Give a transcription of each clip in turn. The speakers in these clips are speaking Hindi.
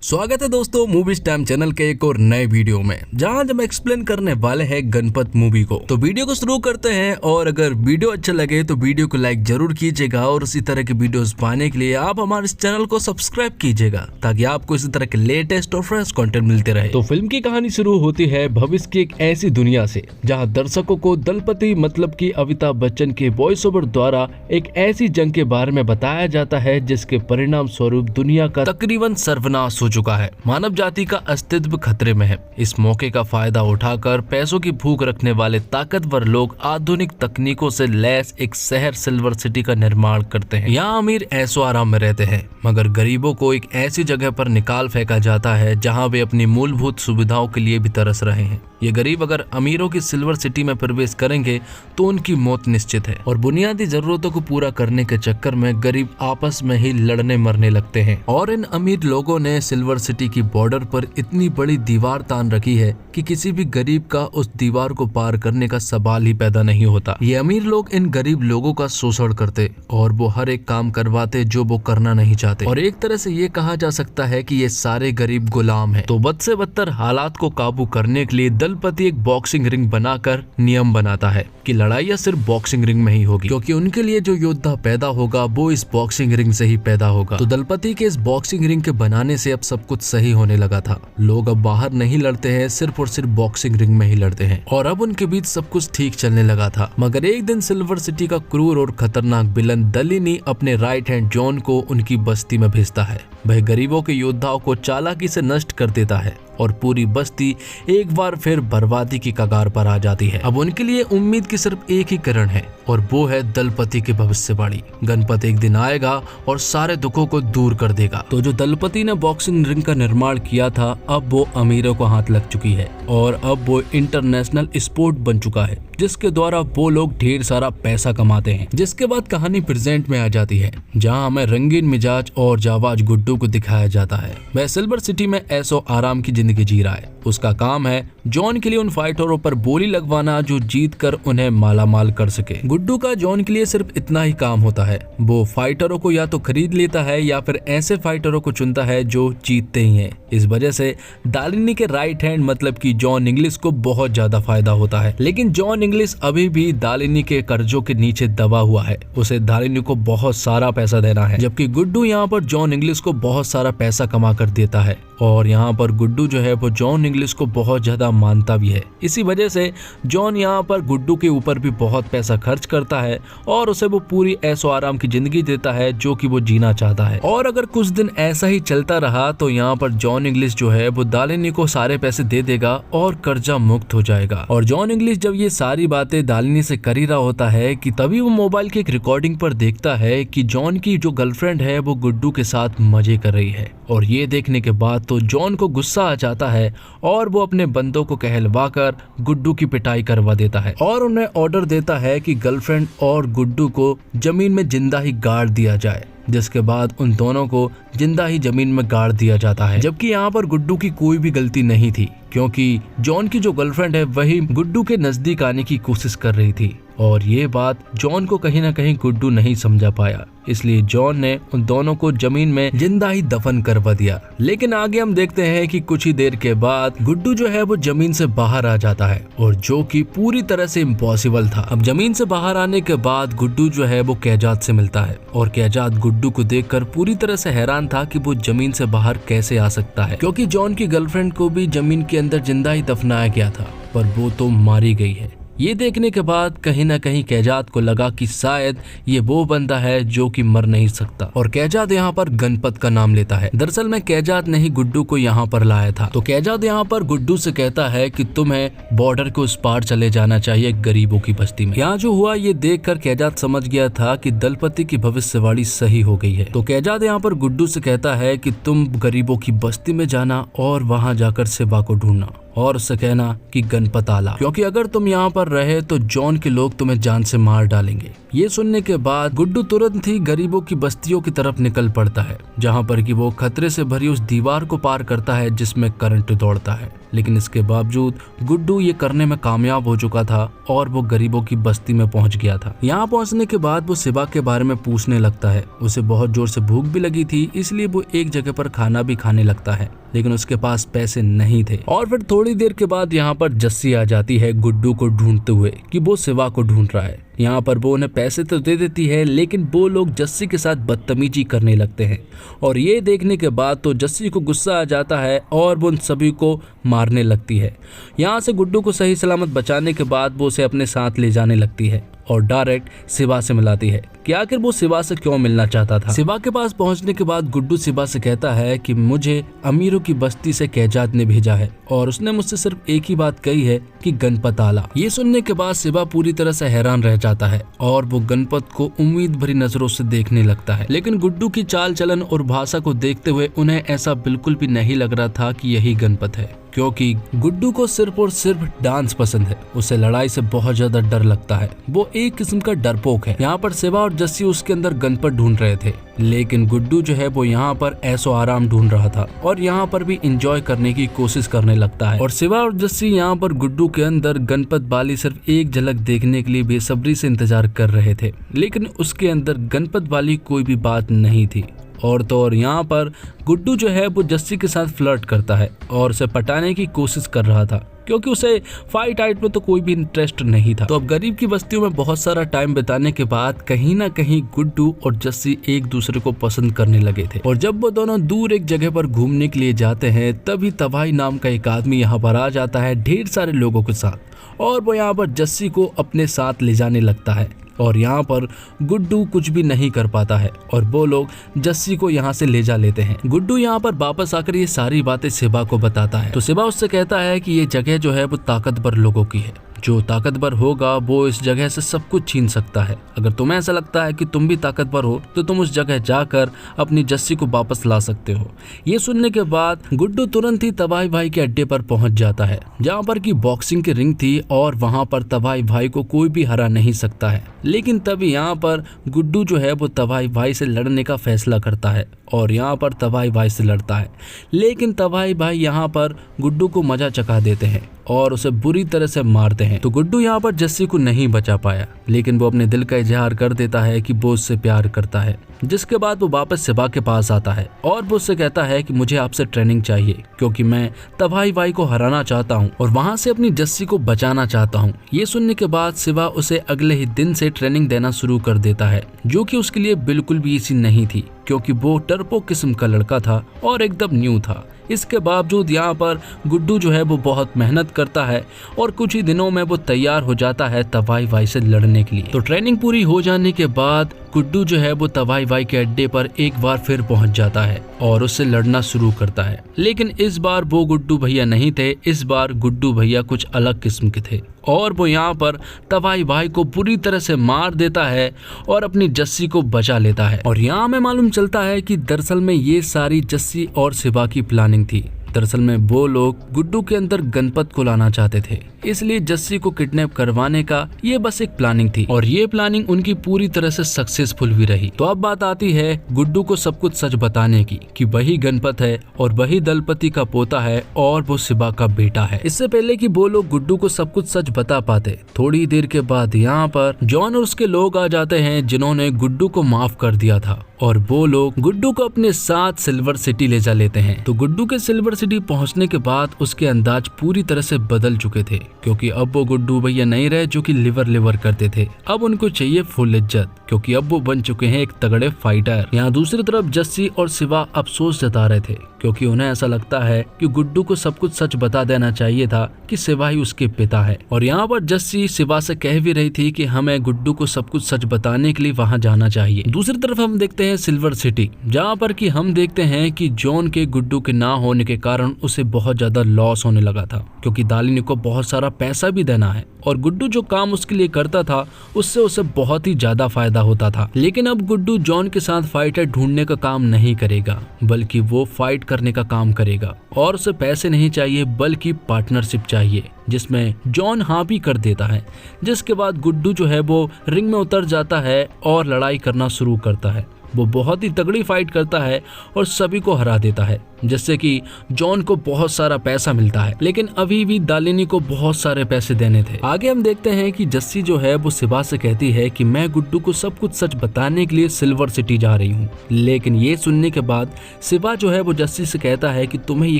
स्वागत है दोस्तों मूवीज टाइम चैनल के एक और नए वीडियो में, जहां हम एक्सप्लेन करने वाले हैं गणपत मूवी को। तो वीडियो को शुरू करते हैं, और अगर वीडियो अच्छा लगे तो वीडियो को लाइक जरूर कीजिएगा, और इसी तरह के वीडियोस पाने के लिए आप हमारे इस चैनल को सब्सक्राइब कीजिएगा, ताकि आपको इसी तरह के लेटेस्ट और फ्रेश कंटेंट मिलते रहे। तो फिल्म की कहानी शुरू होती है भविष्य की एक ऐसी दुनिया से, जहाँ दर्शकों को दलपति मतलब की अमिताभ बच्चन के वॉइस ओवर द्वारा एक ऐसी जंग के बारे में बताया जाता है जिसके परिणाम स्वरूप दुनिया का तकरीबन सर्वनाश हो चुका है। मानव जाति का अस्तित्व खतरे में है। इस मौके का फायदा उठाकर पैसों की भूख रखने वाले ताकतवर लोग आधुनिक तकनीकों से लैस एक शहर सिल्वर सिटी का निर्माण करते हैं। यहाँ अमीर ऐशो आराम में रहते हैं, मगर गरीबों को एक ऐसी जगह पर निकाल फेंका जाता है जहाँ वे अपनी मूलभूत सुविधाओं के लिए भी तरस रहे हैं। ये गरीब अगर अमीरों की सिल्वर सिटी में प्रवेश करेंगे तो उनकी मौत निश्चित है, और बुनियादी जरूरतों को पूरा करने के चक्कर में गरीब आपस में ही लड़ने मरने लगते हैं। और इन अमीर लोगों ने सिल्वर सिटी की बॉर्डर पर इतनी बड़ी दीवार तान रखी है कि किसी भी गरीब का उस दीवार को पार करने का सवाल ही पैदा नहीं होता। ये अमीर लोग इन गरीब लोगों का शोषण करते और वो हर एक काम करवाते जो वो करना नहीं चाहते, और एक तरह से ये कहा जा सकता है कि ये सारे गरीब गुलाम हैं। तो बद से बदतर हालात को काबू करने के लिए दलपति एक बॉक्सिंग रिंग बनाकर नियम बनाता है कि लड़ाइयाँ सिर्फ बॉक्सिंग रिंग में ही होगी, क्योंकि उनके लिए जो योद्धा पैदा होगा वो इस बॉक्सिंग रिंग से ही पैदा होगा। तो दलपति के इस बॉक्सिंग रिंग के बनाने से अब सब कुछ सही होने लगा था। लोग अब बाहर नहीं लड़ते हैं, सिर्फ और सिर्फ बॉक्सिंग रिंग में ही लड़ते हैं, और अब उनके बीच सब कुछ ठीक चलने लगा था। मगर एक दिन सिल्वर सिटी का क्रूर और खतरनाक विलन दलिनी अपने राइट हैंड जॉन को उनकी बस्ती में भेजता है। वह गरीबों के योद्धाओं को चालाकी से नष्ट कर देता है, और पूरी बस्ती एक बार फिर बर्बादी की कगार पर आ जाती है। अब उनके लिए उम्मीद की सिर्फ एक ही किरण है, और वो है दलपति की भविष्यवाणी। गणपत एक दिन आएगा और सारे दुखों को दूर कर देगा। तो जो दलपति ने बॉक्सिंग रिंग का निर्माण किया था, अब वो अमीरों को हाथ लग चुकी है, और अब वो इंटरनेशनल स्पोर्ट बन चुका है, जिसके द्वारा वो लोग ढेर सारा पैसा कमाते हैं। जिसके बाद कहानी प्रेजेंट में आ जाती है, जहां हमें रंगीन मिजाज और जाबाज गुड्डू को दिखाया जाता है। वह सिल्वर सिटी में ऐशो आराम की जिंदगी जी रहा है। उसका काम है जॉन के लिए उन फाइटरों पर बोली लगवाना जो जीत कर उन्हें मालामाल कर सके। गुड्डू का जॉन के लिए सिर्फ इतना ही काम होता है, वो फाइटरों को या तो खरीद लेता है या फिर ऐसे फाइटरों को चुनता है जो जीतते ही हैं। इस वजह से दालिनी के राइट हैंड मतलब कि जॉन इंग्लिश को बहुत ज्यादा फायदा होता है। लेकिन जॉन इंग्लिश अभी भी दालिनी के कर्जों के नीचे दबा हुआ है। उसे दालिनी को बहुत सारा पैसा देना है, जबकि गुड्डू यहाँ पर जॉन इंग्लिश को बहुत सारा पैसा कमा कर देता है, और यहाँ पर गुड्डू जो है वो जॉन इंग्लिश को बहुत ज्यादा मानता भी है। इसी वजह से जॉन यहाँ पर गुड्डू के ऊपर भी बहुत पैसा खर्च करता है, और उसे वो पूरी ऐशो आराम की जिंदगी देता है जो कि वो जीना चाहता है। और अगर कुछ दिन ऐसा ही चलता रहा तो यहाँ पर जॉन इंग्लिश जो है वो दालिनी को सारे पैसे दे देगा और कर्जा मुक्त हो जाएगा। और जॉन इंग्लिश जब ये सारी बातें दालिनी से कर ही रहा होता है कि तभी वो मोबाइल की एक रिकॉर्डिंग पर देखता है कि जॉन की जो गर्लफ्रेंड है वो गुड्डू के साथ मजे कर रही है। और ये देखने के बाद तो जॉन को गुस्सा आ जाता है, और वो अपने बंदों को कहलवाकर गुड्डू की पिटाई करवा देता है, और उन्हें ऑर्डर देता है कि गर्लफ्रेंड और गुड्डू को जमीन में जिंदा ही गाड़ दिया जाए। जिसके बाद उन दोनों को जिंदा ही जमीन में गाड़ दिया जाता है, जबकि यहाँ पर गुड्डू की कोई भी गलती नहीं थी, क्योंकि जॉन की जो गर्लफ्रेंड है वही गुड्डू के नजदीक आने की कोशिश कर रही थी। और ये बात जॉन को कहीं ना कहीं गुड्डू नहीं समझा पाया, इसलिए जॉन ने उन दोनों को जमीन में जिंदा ही दफन करवा दिया। लेकिन आगे हम देखते हैं कि कुछ ही देर के बाद गुड्डू जो है वो जमीन से बाहर आ जाता है, और जो कि पूरी तरह से इम्पॉसिबल था। अब जमीन से बाहर आने के बाद गुड्डू जो है वो कैजात से मिलता है, और कैजात गुड्डू को देखकर पूरी तरह से हैरान था कि वो जमीन से बाहर कैसे आ सकता है, क्योंकि जॉन की गर्लफ्रेंड को भी जमीन के अंदर जिंदा ही दफनाया गया था, पर वो तो मारी गई है। ये देखने के बाद कहीं ना कहीं कैजात को लगा कि शायद ये वो बंदा है जो कि मर नहीं सकता, और कैजात यहाँ पर गणपत का नाम लेता है। दरअसल में कैजात ने ही गुड्डू को यहाँ पर लाया था। तो कैजात यहाँ पर गुड्डू से कहता है कि तुम्हें बॉर्डर के उस पार चले जाना चाहिए गरीबों की बस्ती में। यहाँ जो हुआ ये देखकर कैजात समझ गया था कि दलपति की भविष्यवाणी सही हो गई है। तो कैजात यहाँ पर गुड्डू से कहता है कि तुम गरीबों की बस्ती में जाना और वहाँ जाकर सिवा को ढूंढना। और उससे कहना कि गणपत आला, क्योंकि अगर तुम यहाँ पर रहे तो जॉन के लोग तुम्हें जान से मार डालेंगे। ये सुनने के बाद गुड्डू तुरंत ही गरीबों की बस्तियों की तरफ निकल पड़ता है, जहाँ पर कि वो खतरे से भरी उस दीवार को पार करता है जिसमें करंट दौड़ता है। लेकिन इसके बावजूद गुड्डू ये करने में कामयाब हो चुका था और वो गरीबों की बस्ती में पहुंच गया था। यहाँ पहुंचने के बाद वो शिवा के बारे में पूछने लगता है। उसे बहुत जोर से भूख भी लगी थी, इसलिए वो एक जगह पर खाना भी खाने लगता है, लेकिन उसके पास पैसे नहीं थे। और फिर थोड़ी देर के बाद यहाँ पर जस्सी आ जाती है गुड्डू को ढूंढते हुए कि वो शिवा को ढूंढ रहा है। यहाँ पर वो उन्हें पैसे तो दे देती है, लेकिन वो लोग जस्सी के साथ बदतमीजी करने लगते हैं। और ये देखने के बाद तो जस्सी को गुस्सा आ जाता है और वो उन सभी को मारने लगती है। यहाँ से गुड्डू को सही सलामत बचाने के बाद वो उसे अपने साथ ले जाने लगती है और डायरेक्ट शिवा से मिलाती है कि आखिर वो शिवा से क्यों मिलना चाहता था। शिवा के पास पहुंचने के बाद गुड्डू शिवा से कहता है कि मुझे अमीरों की बस्ती से कैजात ने भेजा है और उसने मुझसे सिर्फ एक ही बात कही है कि गणपत आला। ये सुनने के बाद शिवा पूरी तरह से हैरान रह जाता है और वो गणपत को उम्मीद भरी नजरों से देखने लगता है। लेकिन गुड्डू की चाल चलन और भाषा को देखते हुए उन्हें ऐसा बिल्कुल भी नहीं लग रहा था कि यही गणपत है, क्योंकि गुड्डू को सिर्फ और सिर्फ डांस पसंद है। उसे लड़ाई से बहुत ज्यादा डर लगता है। वो एक किस्म का डरपोक है। यहाँ पर शिवा और जस्सी उसके अंदर गणपत ढूंढ रहे थे, लेकिन गुड्डू जो है वो यहाँ पर ऐसो आराम ढूंढ रहा था और यहाँ पर भी एंजॉय करने की कोशिश करने लगता है। और शिवा और जस्सी यहाँ पर गुड्डू के अंदर गणपत वाली सिर्फ एक झलक देखने के लिए बेसब्री से इंतजार कर रहे थे, लेकिन उसके अंदर गणपत वाली कोई भी बात नहीं थी। और तो और यहाँ पर गुड्डू जो है वो जस्सी के साथ फ्लर्ट करता है और उसे पटाने की कोशिश कर रहा था, क्योंकि उसे फाइट आइट में तो कोई भी इंटरेस्ट नहीं था। तो अब गरीब की बस्तियों में बहुत सारा टाइम बिताने के बाद कहीं ना कहीं गुड्डू और जस्सी एक दूसरे को पसंद करने लगे थे। और जब वो दोनों दूर एक जगह पर घूमने के लिए जाते हैं, तभी तबाही नाम का एक आदमी यहाँ पर आ जाता है ढेर सारे लोगों के साथ, और वो यहाँ पर जस्सी को अपने साथ ले जाने लगता है। और यहाँ पर गुड्डू कुछ भी नहीं कर पाता है और वो लोग जस्सी को यहाँ से ले जा लेते हैं। गुड्डू यहाँ पर वापस आकर ये सारी बातें शिवा को बताता है। तो शिवा उससे कहता है कि ये जगह जो है वो ताकतवर लोगों की है, जो ताकतवर होगा वो इस जगह से सब कुछ छीन सकता है। अगर तुम्हें ऐसा लगता है कि तुम भी ताकतवर हो तो तुम उस जगह जाकर अपनी जस्सी को वापस ला सकते हो। ये सुनने के बाद गुड्डू तुरंत ही तबाही भाई के अड्डे पर पहुंच जाता है, जहां पर की बॉक्सिंग की रिंग थी और वहां पर तबाही भाई को कोई भी हरा नहीं सकता है। लेकिन तभी यहाँ पर गुड्डू जो है वो तबाही भाई से लड़ने का फैसला करता है और यहाँ पर तबाही भाई से लड़ता है। लेकिन तबाही भाई यहाँ पर गुड्डू को मजा चखा देते हैं और उसे बुरी तरह से मारते हैं। तो गुड्डू यहाँ पर जस्सी को नहीं बचा पाया, लेकिन वो अपने दिल का इजहार कर देता है कि वो उससे प्यार करता है। जिसके बाद वो वापस शिवा के पास आता है और वो उससे कहता है कि मुझे आपसे ट्रेनिंग चाहिए, क्योंकि मैं तबाही भाई को हराना चाहता हूँ और वहाँ से अपनी जस्सी को बचाना चाहता हूँ। ये सुनने के बाद शिवा उसे अगले ही दिन से ट्रेनिंग देना शुरू कर देता है, जो कि उसके लिए बिल्कुल भी इजी नहीं थी, क्योंकि वो डरपोक किस्म का लड़का था और एकदम न्यू था। इसके बावजूद यहाँ पर गुड्डू जो है वो बहुत मेहनत करता है और कुछ ही दिनों में वो तैयार हो जाता है तबाही भाई से लड़ने के लिए। तो ट्रेनिंग पूरी हो जाने के बाद गुड्डू जो है वो तबाही भाई के अड्डे पर एक बार फिर पहुंच जाता है और उससे लड़ना शुरू करता है। लेकिन इस बार वो गुड्डू भैया नहीं थे, इस बार गुड्डू भैया कुछ अलग किस्म के थे और वो यहाँ पर तबाही भाई को बुरी तरह से मार देता है और अपनी जस्सी को बचा लेता है। और यहाँ हमें मालूम चलता है कि दरअसल में ये सारी जस्सी और शिवा की प्लानिंग थी। दरअसल में वो लोग गुड्डू के अंदर गणपत को लाना चाहते थे, इसलिए जस्सी को किडनैप करवाने का ये बस एक प्लानिंग थी और ये प्लानिंग उनकी पूरी तरह से सक्सेसफुल भी रही। तो अब बात आती है गुड्डू को सब कुछ सच बताने की कि वही गणपत है और वही दलपति का पोता है और वो शिवा का बेटा है। इससे पहले कि वो लोग गुड्डू को सब कुछ सच बता पाते, थोड़ी देर के बाद यहाँ पर जॉन और उसके लोग आ जाते हैं, जिन्होंने गुड्डू को माफ कर दिया था और वो लोग गुड्डू को अपने साथ सिल्वर सिटी ले जा लेते हैं। तो गुड्डू के सिल्वर सिटी पहुंचने के बाद उसके अंदाज पूरी तरह से बदल चुके थे, क्योंकि अब वो गुड्डू भैया नहीं रहे जो कि लिवर करते थे। अब उनको चाहिए फुल इज्जत, क्योंकि अब वो बन चुके हैं एक तगड़े फाइटर। यहाँ दूसरी तरफ जस्सी और शिवा अफसोस जता रहे थे, क्योंकि उन्हें ऐसा लगता है कि गुड्डू को सब कुछ सच बता देना चाहिए था कि शिवा ही उसके पिता है। और यहाँ पर जस्सी शिवा से कह भी रही थी कि हमें गुड्डू को सब कुछ सच बताने के लिए वहाँ जाना चाहिए। दूसरी तरफ हम देखते हैं हैं सिल्वर सिटी, जहाँ पर कि हम देखते हैं कि जॉन के गुड्डू के ना होने के कारण उसे बहुत ज्यादा लॉस होने लगा था, क्योंकि दालिनी को बहुत सारा पैसा भी देना है और गुड्डू जो काम उसके लिए करता था उससे उसे बहुत ही ज्यादा फायदा होता था। लेकिन अब गुड्डू जॉन के साथ फाइटर ढूंढने का काम नहीं करेगा, बल्कि वो फाइट करने का काम करेगा और उसे पैसे नहीं चाहिए बल्कि पार्टनरशिप चाहिए, जिसमें जॉन हाँ भी कर देता है। जिसके बाद गुड्डू जो है वो रिंग में उतर जाता है और लड़ाई करना शुरू करता है। वो बहुत ही तगड़ी फाइट करता है और सभी को हरा देता है, जिससे कि जॉन को बहुत सारा पैसा मिलता है। लेकिन अभी भी दालिनी को बहुत सारे पैसे देने थे। आगे हम देखते हैं कि जस्सी जो है वो सिवा से कहती है कि मैं गुड्डू को सब कुछ सच बताने के लिए सिल्वर सिटी जा रही हूँ। लेकिन ये सुनने के बाद सिवा जो है वो जस्सी से कहता है कि तुम्हें ये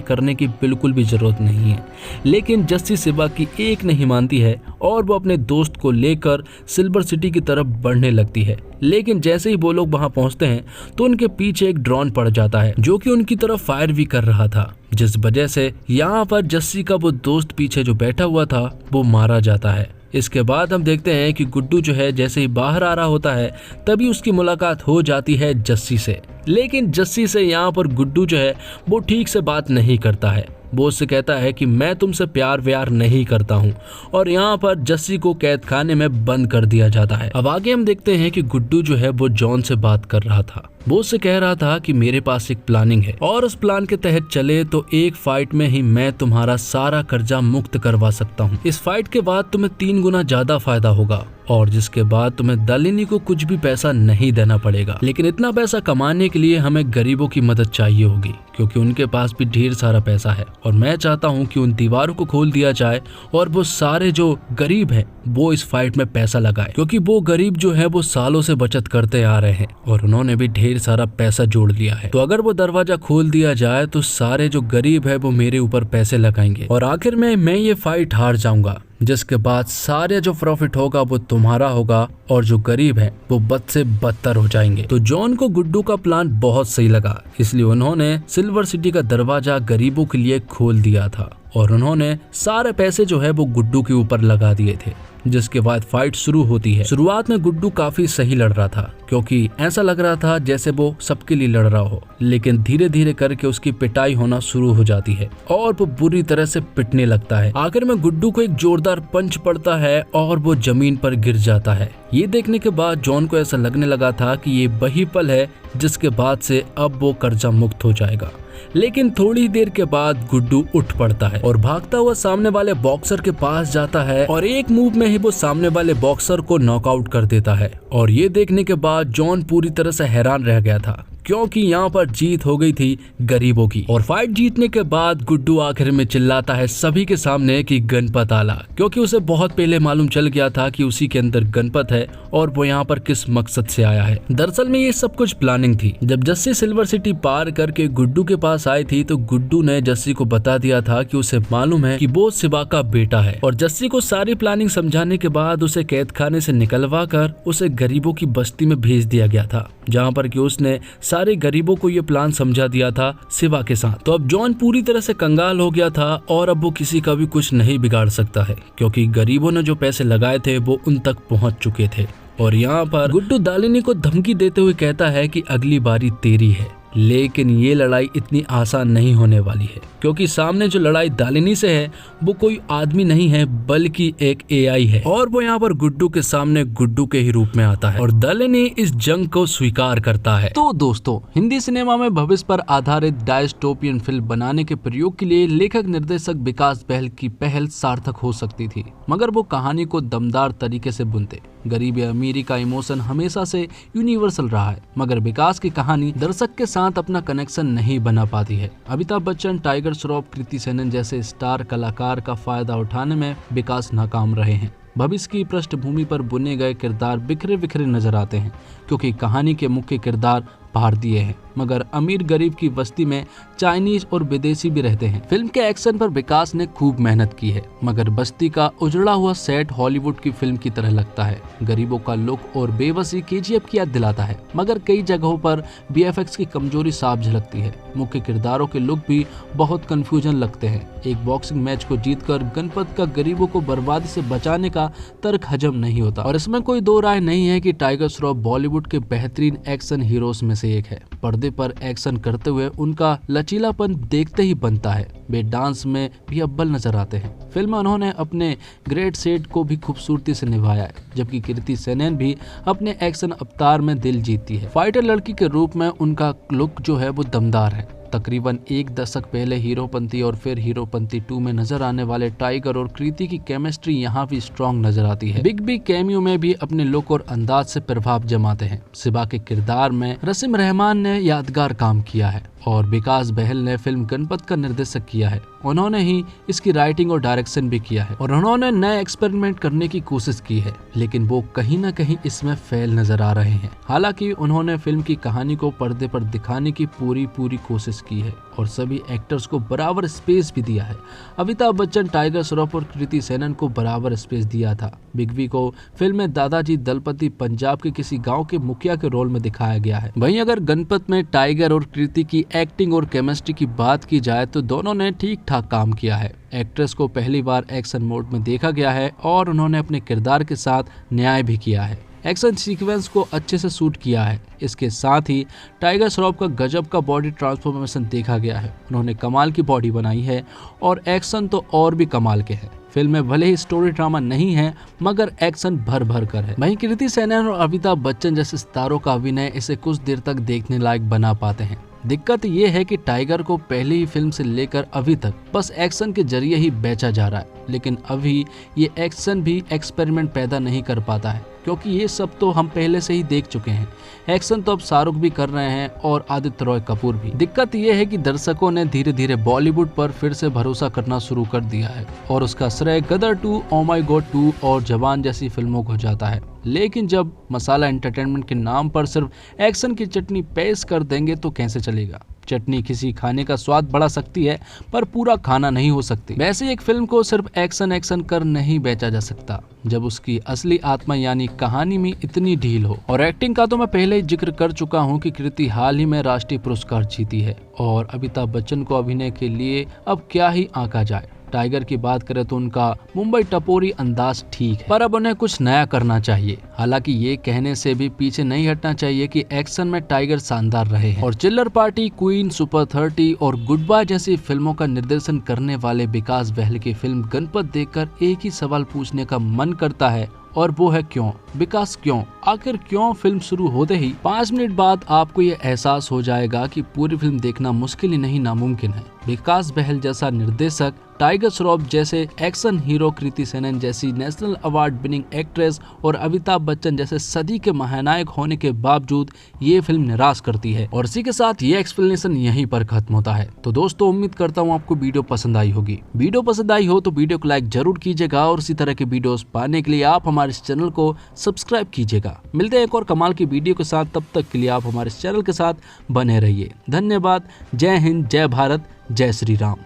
करने की बिल्कुल भी जरूरत नहीं है। लेकिन जस्सी सिवा की एक नहीं मानती है और वो अपने दोस्त को लेकर सिल्वर सिटी की तरफ बढ़ने लगती है। लेकिन जैसे ही वो लोग वहां पहुंचते हैं तो उनके पीछे एक ड्रोन पड़ जाता है जो कि उनकी तरफ फायर भी कर रहा था, जिस वजह से यहाँ पर जस्सी का वो दोस्त पीछे जो बैठा हुआ था वो मारा जाता है। इसके बाद हम देखते हैं कि गुड्डू जो है जैसे ही बाहर आ रहा होता है तभी उसकी मुलाकात हो जाती है जस्सी से। लेकिन जस्सी से यहाँ पर गुड्डू जो है वो ठीक से बात नहीं करता है। वो उससे कहता है कि मैं तुमसे प्यार व्यार नहीं करता हूँ और यहाँ पर जस्सी को कैद खाने में बंद कर दिया जाता है। अब आगे हम देखते हैं कि गुड्डू जो है वो जॉन से बात कर रहा था। वो उससे कह रहा था कि मेरे पास एक प्लानिंग है और उस प्लान के तहत चले तो एक फाइट में ही मैं तुम्हारा सारा कर्जा मुक्त करवा सकता हूँ। इस फाइट के बाद तुम्हें 3 गुना ज्यादा फायदा होगा और जिसके बाद तुम्हें दालिनी को कुछ भी पैसा नहीं देना पड़ेगा। लेकिन इतना पैसा कमाने के लिए हमें गरीबों की मदद चाहिए होगी, क्योंकि उनके पास भी ढेर सारा पैसा है और मैं चाहता हूँ कि उन दीवारों को खोल दिया जाए और वो सारे जो गरीब हैं वो इस फाइट में पैसा लगाए, क्योंकि वो गरीब जो है वो सालों से बचत करते आ रहे हैं और उन्होंने भी ढेर सारा पैसा जोड़ लिया है। तो अगर वो दरवाजा खोल दिया जाए तो सारे जो गरीब है वो मेरे ऊपर पैसे लगाएंगे और आखिर में मैं ये फाइट हार जाऊंगा, जिसके बाद सारे जो प्रॉफिट होगा वो तुम्हारा होगा और जो गरीब है वो बद से बदतर हो जाएंगे। तो जॉन को गुड्डू का प्लान बहुत सही लगा, इसलिए उन्होंने सिल्वर सिटी का दरवाजा गरीबों के लिए खोल दिया था और उन्होंने सारे पैसे जो है वो गुड्डू के ऊपर लगा दिए थे। जिसके बाद फाइट शुरू होती है। शुरुआत में गुड्डू काफी सही लड़ रहा था, क्योंकि ऐसा लग रहा था जैसे वो सबके लिए लड़ रहा हो, लेकिन धीरे धीरे करके उसकी पिटाई होना शुरू हो जाती है और वो बुरी तरह से पिटने लगता है। आखिर में गुड्डू को एक जोरदार पंच पड़ता है और वो जमीन पर गिर जाता है। ये देखने के बाद जॉन को ऐसा लगने लगा था कि ये वही पल है जिसके बाद से अब वो कर्जा मुक्त हो जाएगा। लेकिन थोड़ी देर के बाद गुड्डू उठ पड़ता है और भागता हुआ सामने वाले बॉक्सर के पास जाता है और एक मूव में ही वो सामने वाले बॉक्सर को नॉकआउट कर देता है। और ये देखने के बाद जॉन पूरी तरह से हैरान रह गया था, क्योंकि यहाँ पर जीत हो गई थी गरीबों की। और फाइट जीतने के बाद गुड्डू आखिर में चिल्लाता है सभी के सामने कि गणपत आला, क्योंकि उसे बहुत पहले मालूम चल गया था कि उसी के अंदर गणपत है और वो यहाँ पर किस मकसद से आया है। दरअसल में ये सब कुछ प्लानिंग थी। जब जस्सी सिल्वर सिटी पार करके गुड्डू के पास आई थी तो गुड्डू ने जस्सी को बता दिया था कि उसे मालूम है कि वो शिवा का बेटा है। और जस्सी को सारी प्लानिंग समझाने के बाद उसे कैद खाने से निकलवा कर उसे गरीबों की बस्ती में भेज दिया गया था, जहाँ पर कि उसने सारे गरीबों को ये प्लान समझा दिया था शिवा के साथ। तो अब जॉन पूरी तरह से कंगाल हो गया था और अब वो किसी का भी कुछ नहीं बिगाड़ सकता है, क्योंकि गरीबों ने जो पैसे लगाए थे वो उन तक पहुंच चुके थे। और यहाँ पर गुड्डू दालिनी को धमकी देते हुए कहता है कि अगली बारी तेरी है, लेकिन ये लड़ाई इतनी आसान नहीं होने वाली है, क्योंकि सामने जो लड़ाई दालिनी से है वो कोई आदमी नहीं है बल्कि एक एआई है। और वो यहाँ पर गुड्डू के सामने गुड्डू के ही रूप में आता है और दालिनी इस जंग को स्वीकार करता है। तो दोस्तों, हिंदी सिनेमा में भविष्य पर आधारित डायस्टोपियन फिल्म बनाने के प्रयोग के लिए लेखक निर्देशक विकास बहल की पहल सार्थक हो सकती थी, मगर वो कहानी को दमदार तरीके से बुनते। गरीब या अमीरी का इमोशन हमेशा से यूनिवर्सल रहा है, मगर विकास की कहानी दर्शक के साथ अपना कनेक्शन नहीं बना पाती है। अमिताभ बच्चन, टाइगर श्रॉफ, कृति सेनन जैसे स्टार कलाकार का फायदा उठाने में विकास नाकाम रहे हैं। भविष्य की पृष्ठभूमि पर बुने गए किरदार बिखरे बिखरे नजर आते हैं, क्योंकि कहानी के मुख्य किरदार भारतीय हैं, मगर अमीर गरीब की बस्ती में चाइनीज और विदेशी भी रहते हैं। फिल्म के एक्शन पर विकास ने खूब मेहनत की है, मगर बस्ती का उजड़ा हुआ सेट हॉलीवुड की फिल्म की तरह लगता है। गरीबों का लुक और बेबसी केजीएफ की याद दिलाता है, मगर कई जगहों पर वीएफएक्स की कमजोरी साफ झलकती है। मुख्य किरदारों के लुक भी बहुत कंफ्यूजन लगते हैं। एक बॉक्सिंग मैच को जीतकर गणपत का गरीबों को बर्बादी से बचाने का तर्क हजम नहीं होता। और इसमें कोई दो राय नहीं है कि टाइगर श्रॉफ बॉलीवुड के बेहतरीन एक्शन हीरोज में से एक है। पर्दे पर एक्शन करते हुए उनका लचीलापन देखते ही बनता है। वे डांस में भी अव्वल नजर आते हैं। फिल्म में उन्होंने अपने ग्रेट सेट को भी खूबसूरती से निभाया है, जबकि कृति सेनन भी अपने एक्शन अवतार में दिल जीतती है। फाइटर लड़की के रूप में उनका लुक जो है वो दमदार है। तकरीबन एक दशक पहले हीरोपंती और फिर हीरोपंती 2 में नजर आने वाले टाइगर और कृति की केमिस्ट्री यहाँ भी स्ट्रॉन्ग नजर आती है। बिग बी कैमियो में भी अपने लुक और अंदाज से प्रभाव जमाते हैं। सिबा के किरदार में रसीम रहमान ने यादगार काम किया है और विकास बहल ने फिल्म गणपत का निर्देशक किया है। उन्होंने ही इसकी राइटिंग और डायरेक्शन भी किया है और उन्होंने नए एक्सपेरिमेंट करने की कोशिश की है, लेकिन वो कहीं ना कहीं इसमें फेल नजर आ रहे हैं। हालांकि उन्होंने फिल्म की कहानी को पर्दे पर दिखाने की पूरी कोशिश की है और सभी एक्टर्स को बराबर स्पेस भी दिया है। अमिताभ बच्चन, टाइगर श्रॉफ और कृति सेनन को बराबर स्पेस दिया था। बिग बी को फिल्म में दादाजी दलपति पंजाब के किसी गाँव के मुखिया के रोल में दिखाया गया है। वहीं अगर गणपत में टाइगर और कृति की एक्टिंग और केमिस्ट्री की बात की जाए तो दोनों ने ठीक ठाक काम किया है। एक्ट्रेस को पहली बार एक्शन मोड में देखा गया है और उन्होंने अपने किरदार के साथ न्याय भी किया है। एक्शन सीक्वेंस को अच्छे से शूट किया है। इसके साथ ही टाइगर श्रॉफ का गजब का बॉडी ट्रांसफॉर्मेशन देखा गया है। उन्होंने कमाल की बॉडी बनाई है और एक्शन तो और भी कमाल के हैं। फिल्म में भले ही स्टोरी ड्रामा नहीं है, मगर एक्शन भर भर कर है। वहीं कृति सेनन और अमिताभ बच्चन जैसे सितारों का अभिनय इसे कुछ देर तक देखने लायक बना पाते हैं। दिक्कत ये है कि टाइगर को पहली ही फिल्म से लेकर अभी तक बस एक्शन के जरिए ही बेचा जा रहा है, लेकिन अभी ये एक्शन भी एक्सपेरिमेंट पैदा नहीं कर पाता है, क्योंकि ये सब तो हम पहले से ही देख चुके हैं। एक्शन तो अब शाहरुख भी कर रहे हैं और आदित्य रॉय कपूर भी। दिक्कत ये है कि दर्शकों ने धीरे धीरे बॉलीवुड पर फिर से भरोसा करना शुरू कर दिया है और उसका श्रेय गदर 2, ओ माई गॉड 2 और जवान जैसी फिल्मों को जाता है। लेकिन जब मसाला एंटरटेनमेंट के नाम पर सिर्फ एक्शन की चटनी पेश कर देंगे तो कैसे चलेगा। चटनी किसी खाने का स्वाद बढ़ा सकती है, पर पूरा खाना नहीं हो सकती। वैसे एक फिल्म को सिर्फ एक्शन कर नहीं बेचा जा सकता जब उसकी असली आत्मा यानी कहानी में इतनी ढील हो। और एक्टिंग का तो मैं पहले ही जिक्र कर चुका हूँ कि कृति हाल ही में राष्ट्रीय पुरस्कार जीती है और अमिताभ बच्चन को अभिनय के लिए अब क्या ही आंका जाए। टाइगर की बात करें तो उनका मुंबई टपोरी अंदाज ठीक है, पर अब उन्हें कुछ नया करना चाहिए। हालांकि ये कहने से भी पीछे नहीं हटना चाहिए कि एक्शन में टाइगर शानदार रहे हैं और चिल्लर पार्टी, क्वीन, सुपर 30 और गुड बाय जैसी फिल्मों का निर्देशन करने वाले विकास बहल की फिल्म गणपत देखकर एक ही सवाल पूछने का मन करता है, और वो है क्यों विकास, क्यों आखिर क्यों। फिल्म शुरू होते ही 5 मिनट बाद आपको ये एहसास हो जाएगा कि पूरी फिल्म देखना मुश्किल ही नहीं नामुमकिन है। विकास बहल जैसा निर्देशक, टाइगर श्रॉफ जैसे एक्शन हीरो, कृति सेनन जैसी नेशनल अवार्ड विनिंग एक्ट्रेस और अमिताभ बच्चन जैसे सदी के महानायक होने के बावजूद ये फिल्म निराश करती है। और इसी के साथ ये एक्सप्लेनेशन यहीं पर खत्म होता है। तो दोस्तों, उम्मीद करता हूँ आपको वीडियो पसंद आई होगी। वीडियो पसंद आई हो तो वीडियो को लाइक जरूर कीजिएगा और इसी तरह के वीडियोस पाने के लिए आप हमारे इस चैनल को सब्सक्राइब कीजिएगा। मिलते हैं एक और कमाल की वीडियो के साथ, तब तक के लिए आप हमारे इस चैनल के साथ बने रहिए। धन्यवाद। जय हिंद, जय भारत, जय श्री राम।